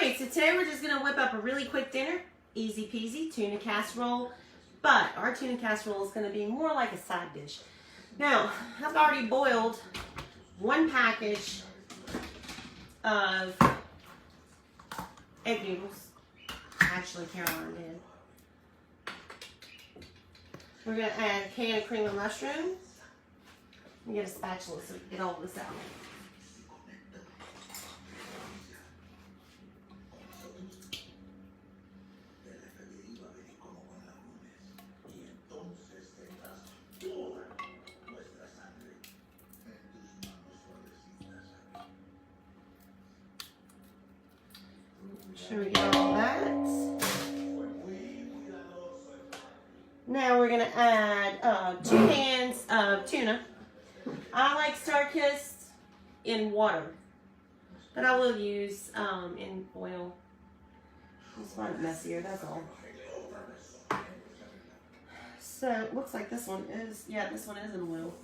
right, so today we're just going to whip up a really quick dinner. Easy peasy, tuna casserole. But our tuna casserole is going to be more like a side dish. Now, I've already boiled one package of egg noodles. Actually, Caroline did. We're going to add a can of cream of mushroom. Let me get a spatula so we can get all this out. Sure we get all that. Now we're going to add 2 cans of tuna. I like star-kissed in water, but I will use in oil. I just find it messier, that's all. So it looks like this one is, yeah, this one is in oil.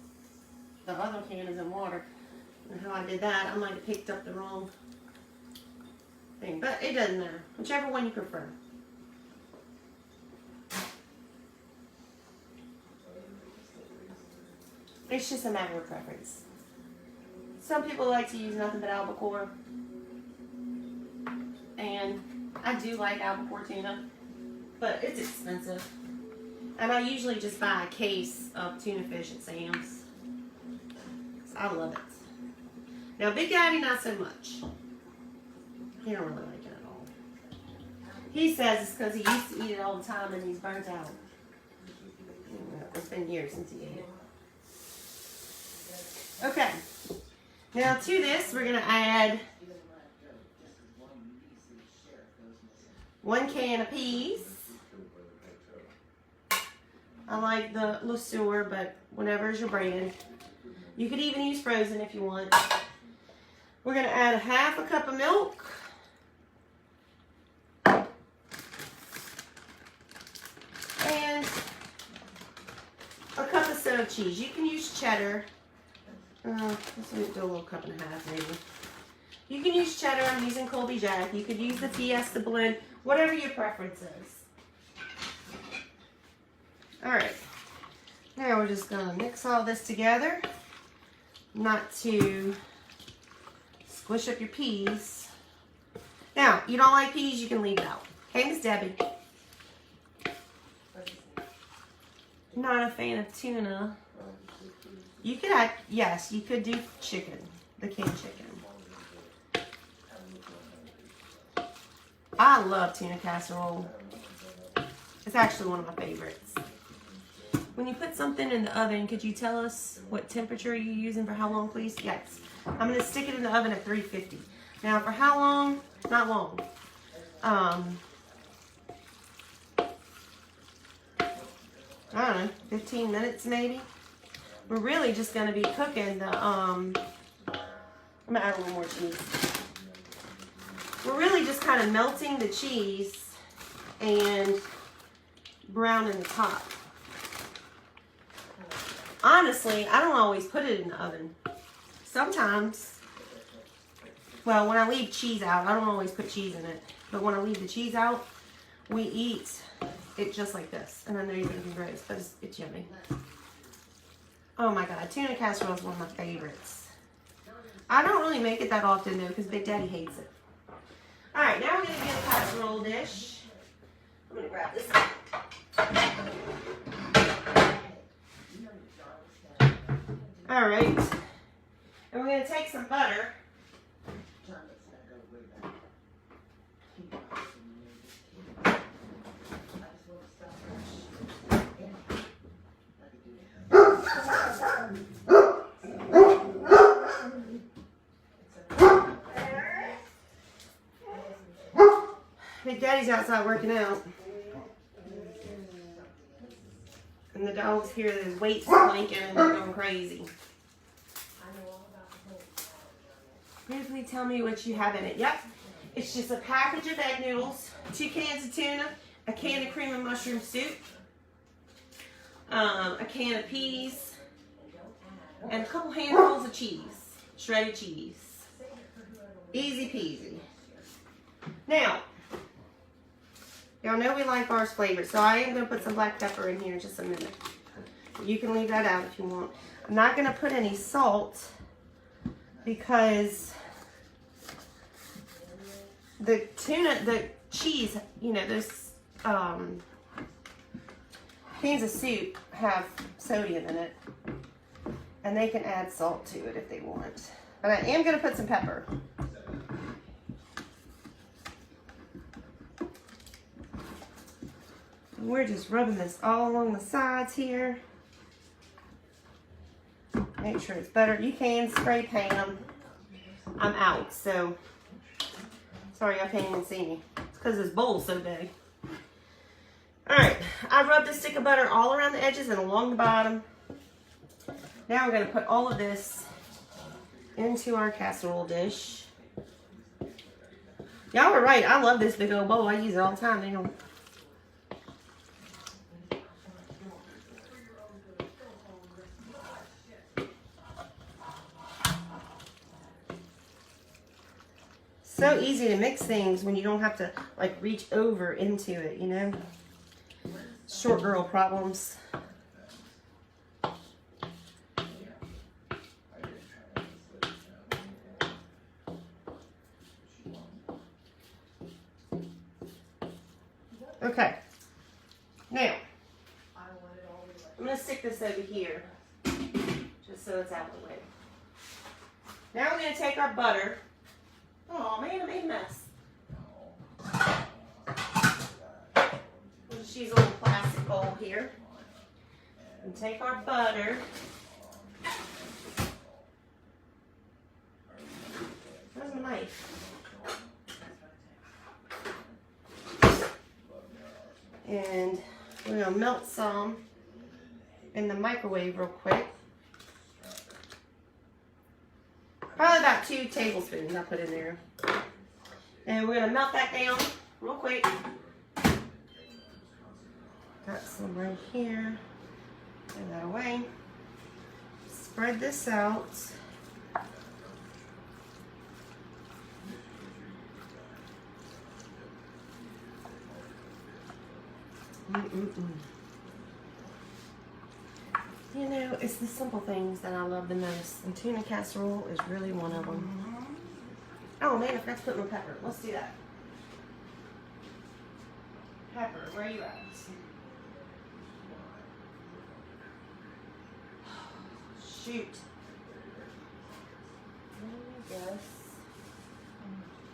The other can is in water. And how I did that, I might have picked up the wrong thing, but it doesn't matter. Whichever one you prefer. It's just a matter of preference. Some people like to use nothing but albacore, and I do like albacore tuna, but it's expensive. And I usually just buy a case of tuna fish at Sam's. I love it. Now, Big Daddy, not so much. He don't really like it at all. He says it's because he used to eat it all the time and he's burnt out. It's been years since he ate it. Okay. Now to this, we're going to add 1 can of peas. I like the Le Sueur, but whatever's your brand. You could even use frozen if you want. We're going to add 1/2 cup of milk. And a cup of soda cheese. You can use cheddar. Let's do a little 1.5 cups maybe. You can use cheddar. I'm using Colby Jack. You could use the Fiesta blend. Whatever your preference is. Alright. Now we're just going to mix all this together. Not to squish up your peas. Now, you don't like peas, you can leave it out. Hey, Miss Debbie. Not a fan of tuna. You could add, yes, you could do chicken, the canned chicken. I love tuna casserole. It's actually one of my favorites. When you put something in the oven, could you tell us what temperature you're using for how long, please? Yes. I'm going to stick it in the oven at 350. Now, for how long? Not long. I don't know, 15 minutes maybe. We're really just going to be cooking the, I'm going to add a little more cheese. We're really just kind of melting the cheese and browning the top. Honestly, I don't always put it in the oven. Sometimes, well, when I leave cheese out, I don't always put cheese in it. But when I leave the cheese out, we eat it just like this. And I know you're going to be gross, but it's yummy. Oh my God, tuna casserole is one of my favorites. I don't really make it that often though, because Big Daddy hates it. All right, now we're going to get a casserole dish. I'm going to grab this. All right, and we're going to take some butter. Big Daddy's outside working out. And the dogs hear his weights clanking and they're going crazy. Briefly tell me what you have in it. Yep. It's just a package of egg noodles, 2 cans of tuna, a can of cream and mushroom soup, a can of peas, and a couple handfuls of cheese, shredded cheese. Easy peasy. Now, y'all know we like ours flavored, so I am going to put some black pepper in here in just a minute. You can leave that out if you want. I'm not going to put any salt because the tuna, the cheese, you know, those cans of soup have sodium in it, and they can add salt to it if they want. But I am going to put some pepper. We're just rubbing this all along the sides here. Make sure it's butter. You can spray paint them. I'm out, so sorry y'all can't even see me. It's because this bowl's so big. Alright, I rubbed a stick of butter all around the edges and along the bottom. Now we're going to put all of this into our casserole dish. Y'all were right. I love this big old bowl. I use it all the time now. So easy to mix things when you don't have to like reach over into it, you know? Short girl problems. Okay. Now, I'm going to stick this over here just so it's out of the way. Now we're going to take our butter. Oh man, I made a mess. We'll just use a little plastic bowl here. And take our butter. Where's my knife? And we're going to melt some in the microwave real quick. Probably about 2 tablespoons I put in there. And we're going to melt that down real quick. Got some right here. Throw that away. Spread this out. You know, it's the simple things that I love the most. And tuna casserole is really one of them. Oh man, I forgot to put my pepper. Let's do that. Pepper, where are you at? Shoot. I guess.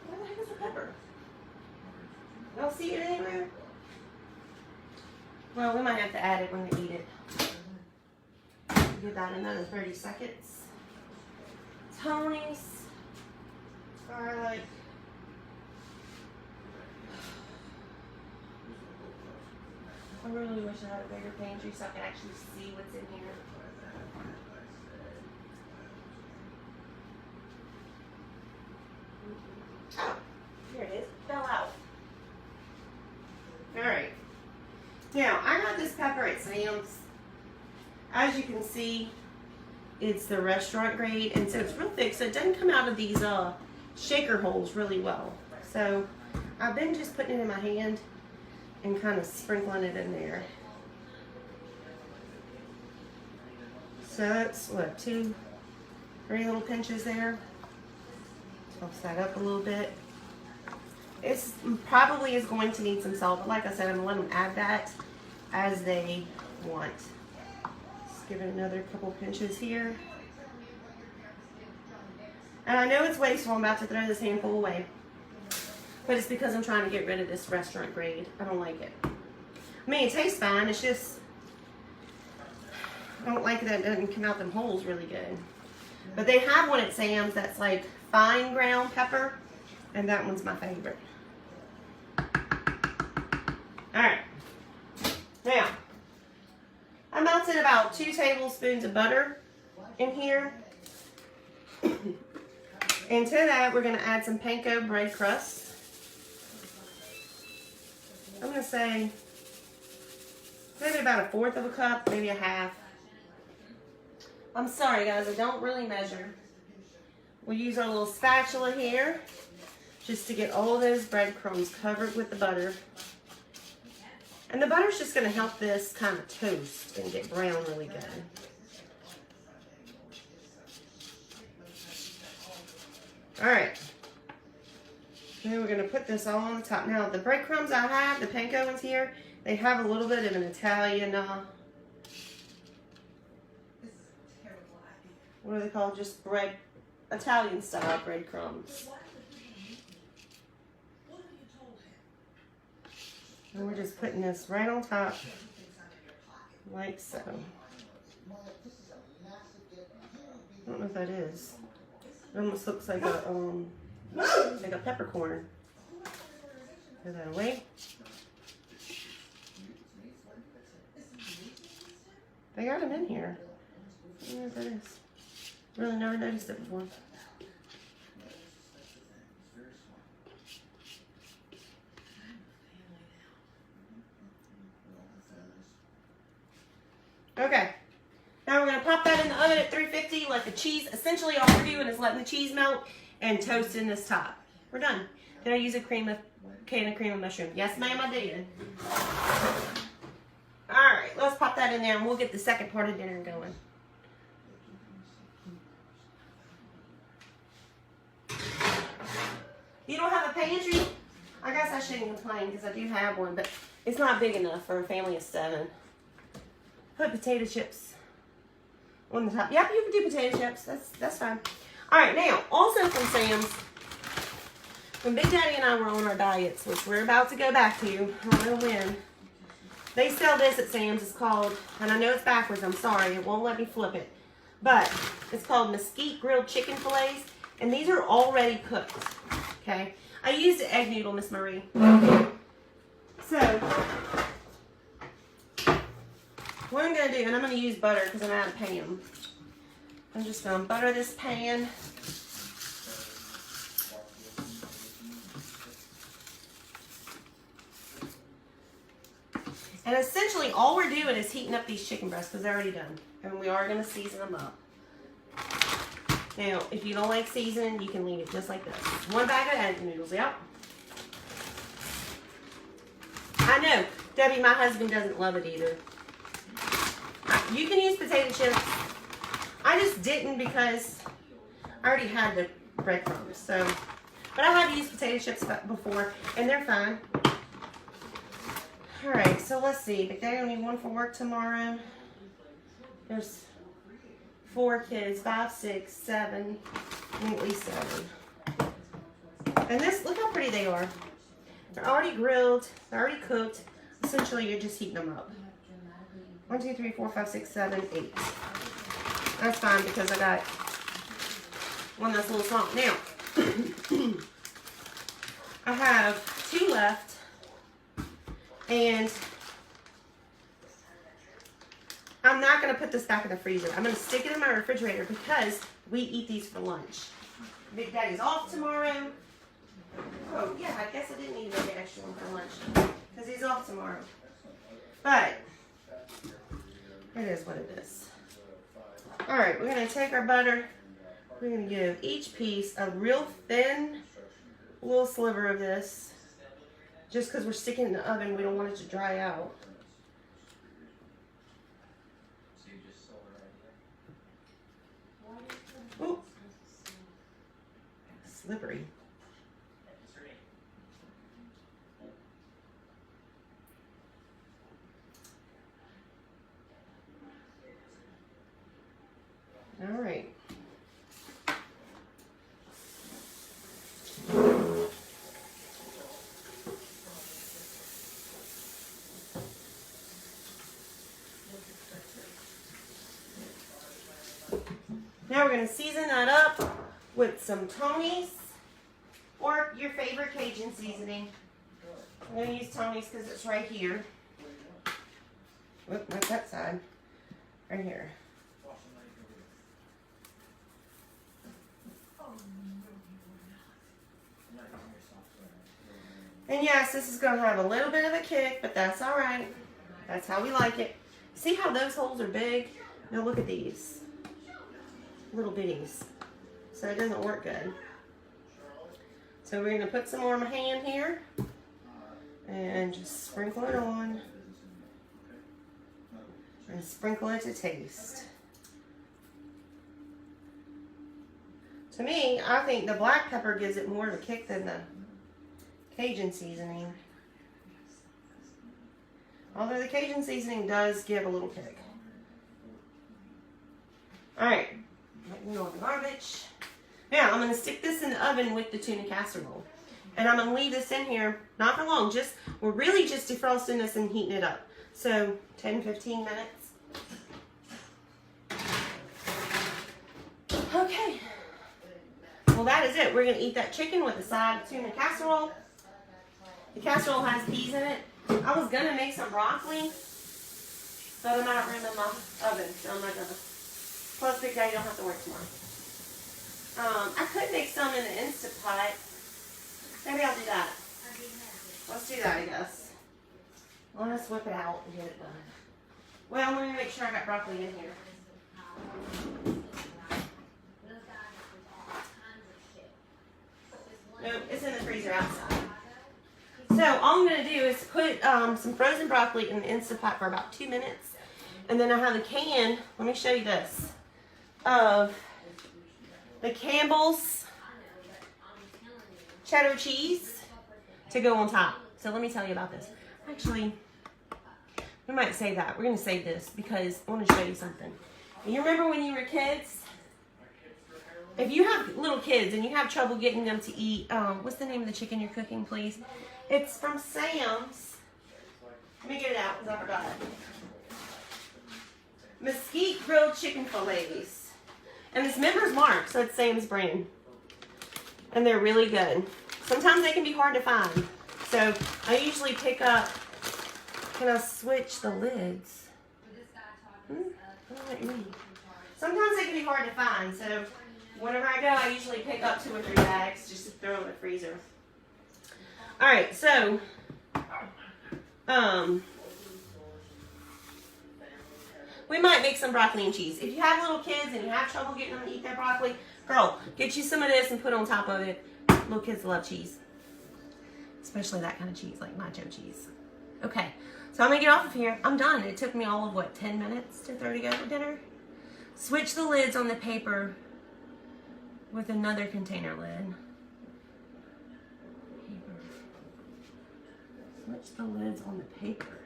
Where the heck is the pepper? I don't see it anywhere. Well, we might have to add it when we eat it. Give that another 30 seconds. Tony's garlic. I really wish I had a bigger pantry so I could actually see what's in here. Oh, here it is. Fell out. Alright. Now, I got this pepper at Sam's. As you can see, it's the restaurant grade, and so it's real thick, so it doesn't come out of these shaker holes really well. So I've been just putting it in my hand and kind of sprinkling it in there. So that's what, 2, 3 little pinches there. Toss that up a little bit. It's probably is going to need some salt, but like I said, I'm gonna let them add that as they want. Give it another couple pinches here. And I know it's wasteful. I'm about to throw this handful away. But it's because I'm trying to get rid of this restaurant grade. I don't like it. I mean, it tastes fine. It's just, I don't like that it doesn't come out them holes really good. But they have one at Sam's that's like fine ground pepper. And that one's my favorite. Alright. Now, I melted about 2 tablespoons of butter in here. And to that, we're going to add some panko bread crust. I'm going to say maybe about 1/4 of a cup, maybe a half. I'm sorry, guys, I don't really measure. We'll use our little spatula here just to get all those breadcrumbs covered with the butter. And the butter's just going to help this kind of toast and get brown really good. All right. Then we're going to put this all on the top. Now, the breadcrumbs I have, the panko ones here, they have a little bit of an Italian, what are they called? Just Italian style breadcrumbs. And we're just putting this right on top, like so. I don't know if that is. It almost looks like a peppercorn. Throw that away. They got them in here. I don't know what that is. Really never noticed it before. Okay, now we're going to pop that in the oven at 350, let the cheese, essentially all we're doing is letting the cheese melt and toasting this top. We're done. Did I use a can of cream of mushroom? Yes, ma'am, I did. All right, let's pop that in there and we'll get the second part of dinner going. You don't have a pantry? I guess I shouldn't complain because I do have one, but it's not big enough for a family of 7. Put potato chips on the top. Yep, you can do potato chips. That's fine. All right, now, also from Sam's, when Big Daddy and I were on our diets, which we're about to go back to, I don't know when, they sell this at Sam's. It's called, and I know it's backwards, I'm sorry, it won't let me flip it, but it's called Mesquite Grilled Chicken Fillets, and these are already cooked, okay? I used an egg noodle, Miss Marie. So, what I'm going to do, and I'm going to use butter because I'm out of pan. I'm just going to butter this pan. And essentially all we're doing is heating up these chicken breasts because they're already done. And we are going to season them up. Now, if you don't like seasoning, you can leave it just like this. 1 bag of egg noodles, yep. I know, Debbie, my husband doesn't love it either. You can use potato chips. I just didn't because I already had the breadcrumbs. So, but I have used potato chips before, and they're fine. All right, so let's see. But they only need 1 for work tomorrow. There's 4 kids, 5, 6, 7, and at least 7. And this, look how pretty they are. They're already grilled. They're already cooked. Essentially, you're just heating them up. 1, 2, 3, 4, 5, 6, 7, 8. That's fine because I got one that's a little small. Now, I have 2 left, and I'm not going to put this back in the freezer. I'm going to stick it in my refrigerator because we eat these for lunch. Big Daddy's off tomorrow. Oh, yeah, I guess I didn't need to make an extra one for lunch because he's off tomorrow. But it is what it is. All right, we're going to take our butter. We're going to give each piece a real thin little sliver of this. Just because we're sticking it in the oven, we don't want it to dry out. Ooh. Slippery. All right. Now we're going to season that up with some Tony's or your favorite Cajun seasoning. I'm going to use Tony's because it's right here. Whoop, not that side. Right here. And yes, this is going to have a little bit of a kick, but that's all right. That's how we like it. See how those holes are big? Now look at these. Little bitties. So it doesn't work good. So we're going to put some more of my hand here and just sprinkle it on and sprinkle it to taste. To me, I think the black pepper gives it more of a kick than the Cajun seasoning. Although the Cajun seasoning does give a little kick. Alright, ignore the garbage. Now, I'm going to stick this in the oven with the tuna casserole. And I'm going to leave this in here, not for long, we're really just defrosting this and heating it up. So, 10-15 minutes. Okay. Well, that is it. We're going to eat that chicken with a side of tuna casserole. The casserole has peas in it. I was going to make some broccoli, but I'm out of room in my oven, so I'm not going to. Plus, Big Daddy don't have to work tomorrow. I could make some in the Instant Pot. Maybe I'll do that. Let's do that, I guess. Well, let's whip it out and get it done. Well, let me make sure I got broccoli in here. Nope, it's in the freezer outside. So all I'm going to do is put some frozen broccoli in the Instant Pot for about 2 minutes. And then I have a can, let me show you this, of the Campbell's cheddar cheese to go on top. So let me tell you about this. Actually, we might save that. We're going to save this because I want to show you something. You remember when you were kids? If you have little kids and you have trouble getting them to eat, what's the name of the chicken you're cooking, please? It's from Sam's. Let me get it out because I forgot it. Mesquite grilled chicken fillets. And it's Members Mark, so it's Sam's brand. And they're really good. Sometimes they can be hard to find. So I usually pick up, can I switch the lids? I don't know what you mean. Sometimes they can be hard to find, so whenever I go, I usually pick up 2 or 3 bags just to throw in the freezer. Alright, so, we might make some broccoli and cheese. If you have little kids and you have trouble getting them to eat their broccoli, girl, get you some of this and put on top of it. Little kids love cheese. Especially that kind of cheese, like nacho cheese. Okay, so I'm going to get off of here. I'm done. It took me all of, what, 10 minutes to throw together dinner? Switch the lids on the paper with another container lid. Switch the lids on the paper.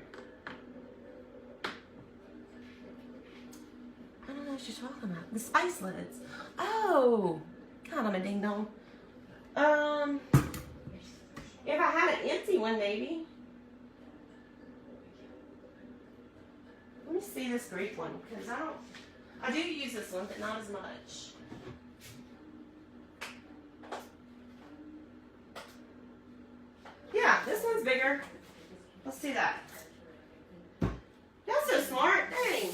I don't know what you're talking about. The spice lids. Oh, God, I'm a ding dong. If I had an empty one, maybe. Let me see this Greek one, because I do use this one, but not as much. Yeah, this one's bigger. Let's do that. Y'all so smart. Dang.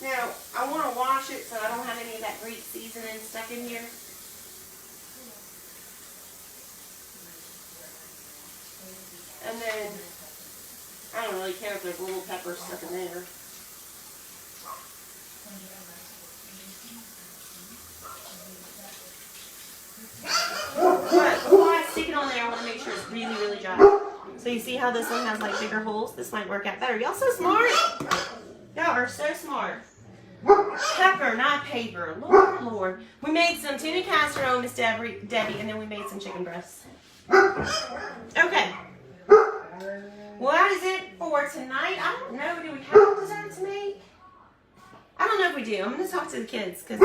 Now, I want to wash it so I don't have any of that Greek seasoning stuck in here. And then, I don't really care if there's little pepper stuck in there. But before I stick it on there, I want to make sure it's really, really dry. So you see how this one has like bigger holes? This might work out better. Y'all so smart. Y'all are so smart. Pepper, not paper. Lord, Lord. We made some tuna casserole, Miss Debbie, and then we made some chicken breasts. Okay. Well, that is it for tonight. I don't know. Do we have dessert to make? I don't know if we do. I'm going to talk to the kids because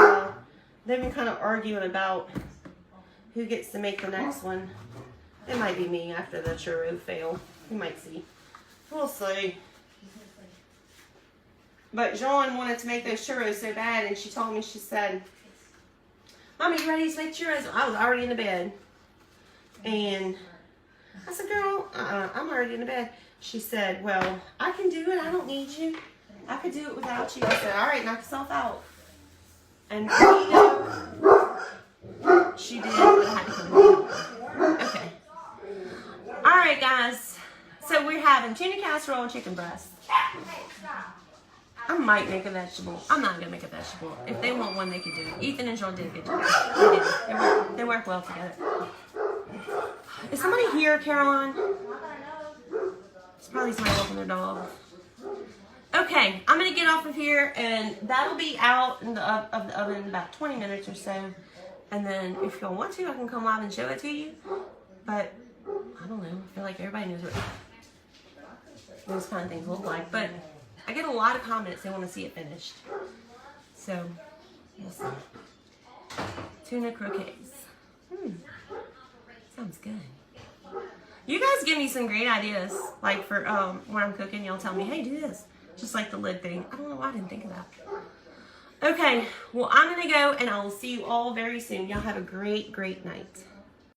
they've been kind of arguing about who gets to make the next one. It might be me after the churro fail. You might see. We'll see. But Jean wanted to make those churros so bad, and she told me, she said, Mommy, you ready to make churros? I was already in the bed. And I said, girl, I'm already in the bed. She said, well, I can do it. I don't need you. I could do it without you. I said, all right, knock yourself out. And you know, she did, but I had to come home. Okay. All right, guys. So we're having tuna casserole and chicken breast. I might make a vegetable. I'm not gonna make a vegetable. If they want one, they can do it. Ethan and Sean did a good job. They did. They work well together. Is somebody here, Caroline? It's probably somebody walking their dog. Okay, I'm gonna get off of here, and that'll be out in the oven in about 20 minutes or so. And then, if y'all want to, I can come live and show it to you. But I don't know. I feel like everybody knows what those kind of things look like. But I get a lot of comments. They want to see it finished. So we'll see. Tuna croquettes. Sounds good. You guys give me some great ideas. Like for when I'm cooking, y'all tell me, hey, do this. Just like the lid thing. I don't know why I didn't think of that. Okay, well, I'm going to go, and I will see you all very soon. Y'all have a great, great night.